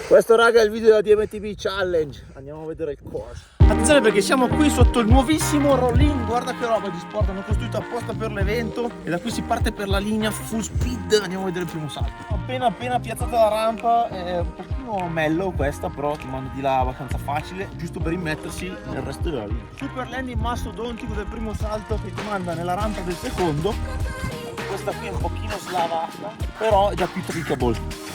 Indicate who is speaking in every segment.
Speaker 1: Questo raga è il video della DMTB Challenge. Andiamo a vedere il course. Attenzione perché siamo qui sotto il nuovissimo roll-in. Guarda che roba di sport, hanno costruito apposta per l'evento. E da qui si parte per la linea full speed. Andiamo a vedere il primo salto. Appena piazzata la rampa, è un pochino mellow questa, però ti mando di là abbastanza facile, giusto per immettersi nel resto della linea. Super landing mastodontico del primo salto che ti manda nella rampa del secondo. Questa qui è un pochino slavata, però è già più trickable.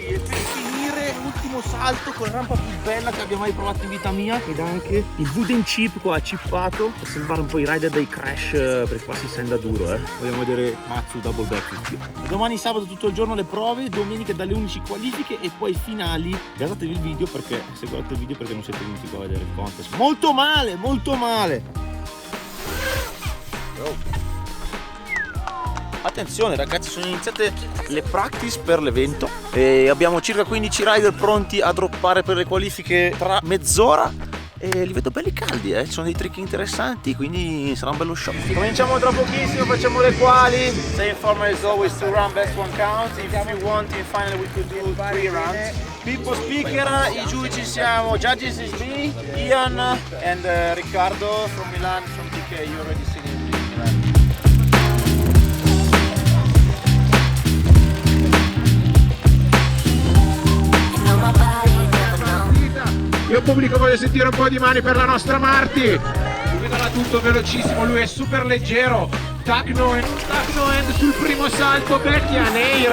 Speaker 1: E per finire l'ultimo salto con la rampa più bella che abbia mai provato in vita mia, ed anche il wooden chip qua chippato per salvare un po' i rider dai crash, perché qua si senda duro. Vogliamo vedere Matsu double backflip. Domani sabato tutto il giorno le prove, domenica dalle 11 qualifiche e poi finali. Guardatevi il video perché, se guardate il video perché non siete venuti qua a vedere il contest. Molto male, molto male. Oh. Attenzione ragazzi, sono iniziate le practice per l'evento e abbiamo circa 15 rider pronti a droppare per le qualifiche tra mezz'ora e li vedo belli caldi, ci sono dei trick interessanti, quindi sarà un bello show. Cominciamo tra pochissimo, facciamo le quali. Same format as always, 2 round best one count. If you want in final we could do 3 rounds. Pippo speaker, i giudici siamo judges is me, Ian and Riccardo from Milan, from TK, you already seen it.
Speaker 2: Io pubblico voglio sentire un po' di mani per la nostra Marti. Guidala tutto velocissimo, lui è super leggero. Tacno end sul primo salto, Becchia Neir.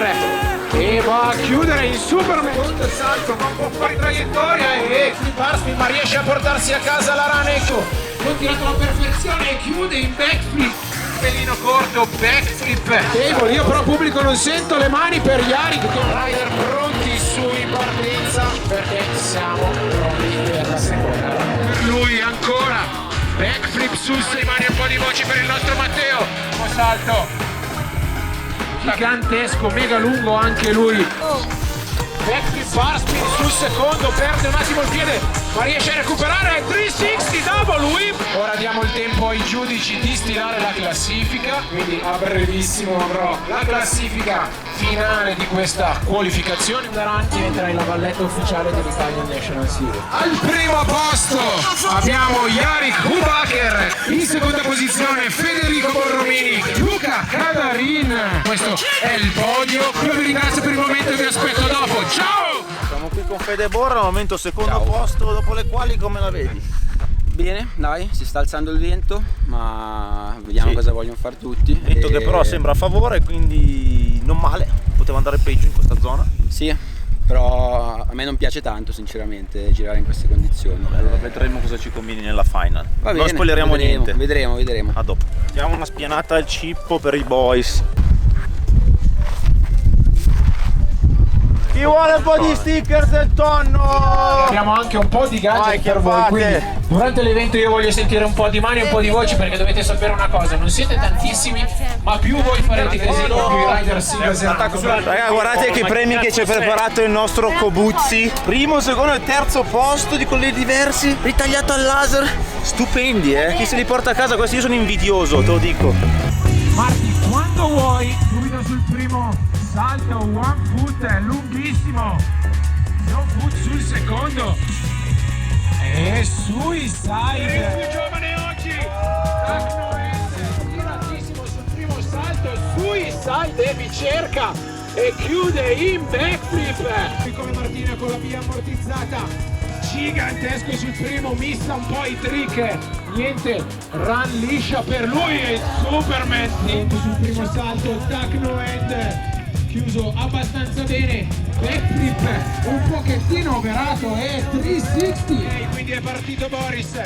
Speaker 2: E va a chiudere in Superman. Secondo salto, ma un po' fuori traiettoria e Parsby ma riesce a portarsi a casa la run, ecco. Non tirato alla perfezione e chiude in backflip. Pelino corto, backflip. Table, io però pubblico non sento le mani per Yarik. Rider pronti su in partenza perché siamo pronti per la seconda. Per lui ancora backflip sul rimane un po' di voci per il nostro Matteo. Primo salto gigantesco, mega lungo anche lui. Backflip Barspin sul secondo, perde un attimo il piede ma riesce a recuperare 360 double whip. Ora diamo il tempo ai giudici di stilare la classifica, quindi a brevissimo avrò la classifica finale di questa qualificazione. Daranti diventerà la valletta ufficiale dell'Italian National Series. Al primo posto abbiamo Yarik Hubacher, in seconda posizione Federico Borromini, Luca Cadarin. Questo è il podio, io vi ringrazio per il momento e vi aspetto dopo. Ciao!
Speaker 1: Siamo qui con Fede Borra, al momento secondo posto, dopo le quali come la vedi?
Speaker 3: Bene, dai, si sta alzando il vento, ma vediamo cosa vogliono fare tutti.
Speaker 1: Vento che però sembra a favore, quindi non male, poteva andare peggio in questa zona.
Speaker 3: Sì, però a me non piace tanto sinceramente girare in queste condizioni.
Speaker 1: Allora vedremo cosa ci combini nella final.
Speaker 3: Va bene,
Speaker 1: non spoileriamo niente.
Speaker 3: Vedremo.
Speaker 1: A dopo. Diamo una spianata al cippo per i boys. Chi vuole un po' di sticker del tonno?
Speaker 2: Abbiamo anche un po' di gadget per voi, quindi durante l'evento io voglio sentire un po' di mani e un po' di voci, perché dovete sapere una cosa, non siete tantissimi, ma più voi farete casino, più i rider si gaseranno.
Speaker 1: Raga, guardate che premi che ci ha preparato il nostro Kobuzzi. Primo, secondo e terzo posto di colori diversi, ritagliato al laser. Stupendi, chi se li porta a casa questi? Io sono invidioso, te lo dico.
Speaker 2: Marti, quando vuoi, subito sul primo salto, one foot, lunghissimo, no foot sul secondo e suicide. Il più giovane oggi, Tacno End, tiratissimo sul primo salto, suicide e vi cerca e chiude in backflip. Qui come Martina con la via ammortizzata, gigantesco sul primo, missa un po' i trick, niente, run liscia per lui e Superman dentro sul primo salto, Tacno End chiuso abbastanza bene, backflip un pochettino overato e 360 e quindi è partito Boris.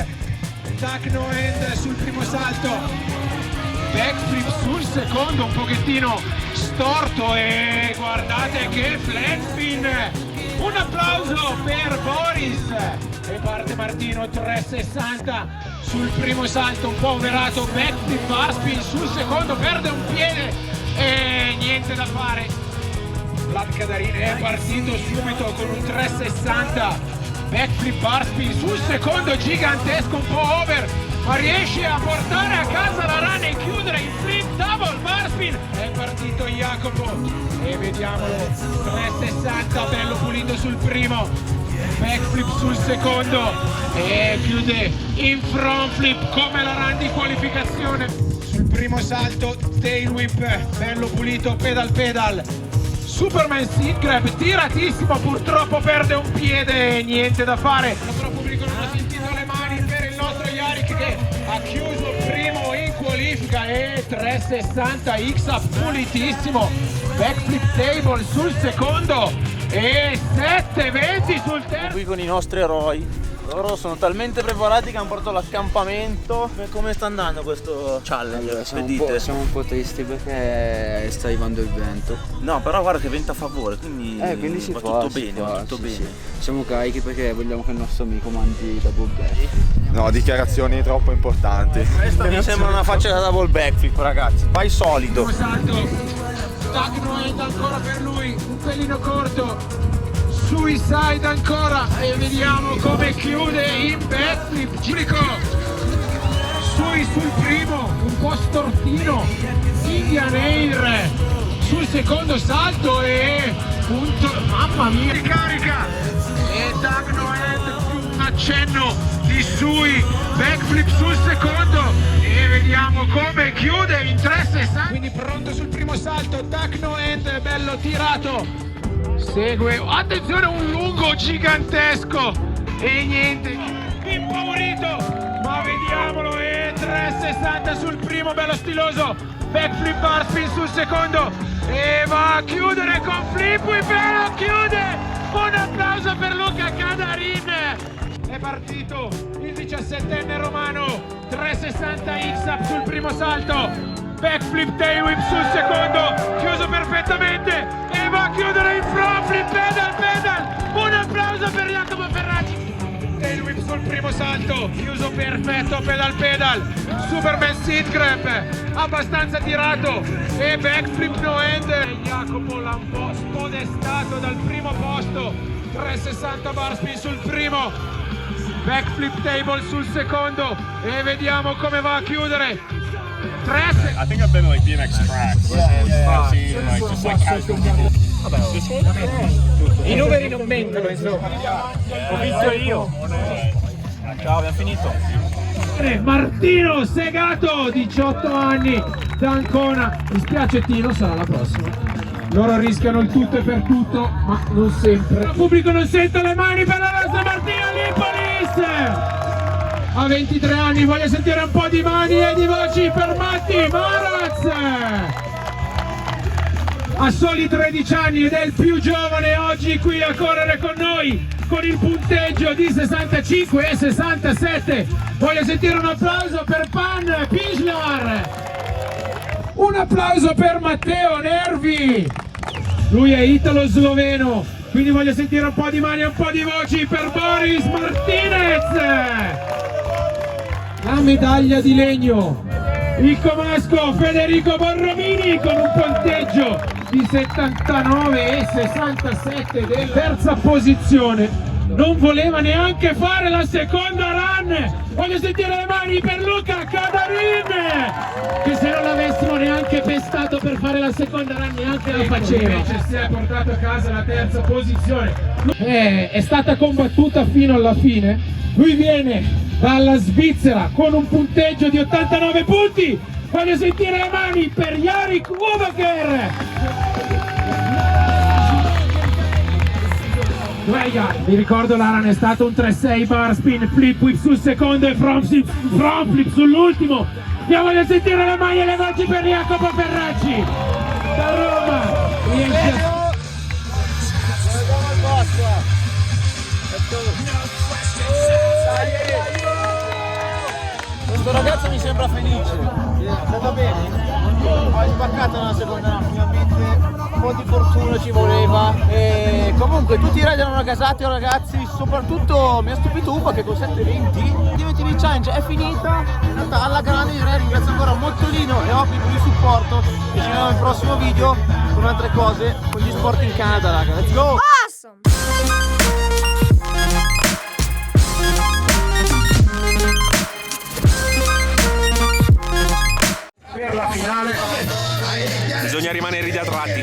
Speaker 2: Tacno End sul primo salto, backflip sul secondo un pochettino storto e guardate che flat spin. Un applauso per Boris e parte Martino 360 sul primo salto, un po' overato, backflip barspin sul secondo, perde un piede e niente da fare. Vlad Cadarin è partito subito con un 360, backflip barspin sul secondo gigantesco, un po' over, ma riesce a portare a casa la run e chiudere in flip double bar spin. È partito Jacopo e vediamolo, 360 bello pulito sul primo, backflip sul secondo e chiude in front flip come la run di qualificazione. Sul primo salto tail whip bello pulito, pedal pedal. Superman seat grab tiratissimo, purtroppo perde un piede, niente da fare. Però il pubblico non ha sentito le mani per il nostro Yarik che ha chiuso il primo in qualifica e 360 X-up pulitissimo, backflip table sul secondo e 720 sul terzo.
Speaker 1: Qui con i nostri eroi. Loro sono talmente preparati che hanno portato l'accampamento. Come sta andando questo challenge?
Speaker 3: Allora, siamo un po' tristi perché sta arrivando il vento.
Speaker 1: No, però guarda che vento a favore, quindi
Speaker 3: si
Speaker 1: va
Speaker 3: fa,
Speaker 1: tutto bene, va tutto bene.
Speaker 3: Sì. Siamo carichi perché vogliamo che il nostro amico mandi double back.
Speaker 4: No, dichiarazioni troppo importanti.
Speaker 1: Questa mi sembra una faccia da double backflip, ragazzi. Vai solido.
Speaker 2: Salto, Tagnoend ancora per lui, un pelino corto. Suicide ancora e vediamo come chiude in backflip. Giurico sul primo, un po' stortino, Indian Air sul secondo salto e punto, mamma mia, ricarica e Tagnoend più un accenno di Sui, backflip sul secondo e vediamo come chiude in 360. Quindi pronto sul primo salto, Tagnoend bello tirato. Segue, attenzione, un lungo gigantesco e niente, impaurito, ma vediamolo, e 360 sul primo, bello stiloso, backflip bar spin sul secondo e va a chiudere con flip whip e lo chiude. Un applauso per Luca Cadarin. È partito il 17enne romano, 360 X-up sul primo salto, backflip tail whip sul secondo, chiuso perfettamente e va a chiudere in front flip pedal pedal. Un applauso per Jacopo Ferracci. Tail whip sul primo salto, chiuso perfetto pedal pedal, Superman seat grab abbastanza tirato e backflip no end. Jacopo l'ha un po' spodestato dal primo posto, 360 bar spin sul primo, backflip table sul secondo e vediamo come va a chiudere.
Speaker 5: I think I've been like BMX track, I've seen like just like casual people. This one?
Speaker 2: I numeri non mentono, insomma.
Speaker 1: Ho vinto io. Ciao, abbiamo finito.
Speaker 2: Martino Segato, 18 anni, da Ancona. Mi spiace Tino, sarà la prossima. Loro rischiano il tutto e per tutto, ma non sempre. Il pubblico non sente le mani per la nostra Martina Lippolis! A 23 anni, voglio sentire un po' di mani e di voci per Matti Maraz! A soli 13 anni ed è il più giovane oggi qui a correre con noi, con il punteggio di 65 e 67. Voglio sentire un applauso per Pan Pislar! Un applauso per Matteo Nervi! Lui è italo-sloveno, quindi voglio sentire un po' di mani e un po' di voci per Boris Martinez! La medaglia di legno, il comasco Federico Borromini con un punteggio di 79 e 67 della terza posizione. Non voleva neanche fare la seconda run. Voglio sentire le mani per Luca Cadarin, che se non l'avessimo neanche pestato per fare la seconda run neanche la faceva. Invece si è portato a casa la terza posizione. È stata combattuta fino alla fine. Lui viene dalla Svizzera con un punteggio di 89 punti. Voglio sentire le mani per Yarik Ubaker. Vi ricordo la run è stato un 3-6 bar spin, flip whip sul secondo e front flip sull'ultimo. Voglio sentire le mani e le voci per Jacopo Ferracci da Roma.
Speaker 1: Questo ragazzo mi sembra felice. È andata bene? Ho sbaccato nella seconda run, finalmente un po' di fortuna ci voleva. E comunque tutti i rider erano gasati, ragazzi, soprattutto mi ha stupito Upa che con 7:20 DMTV Challenge è finita, è andata alla grande, direi. Ringrazio ancora Mottolino e Opi per il supporto e ci vediamo nel prossimo video con altre cose con gli sport in Canada, raga. Let's go!
Speaker 6: Awesome!
Speaker 2: per la finale.
Speaker 6: Bisogna rimanere idratati.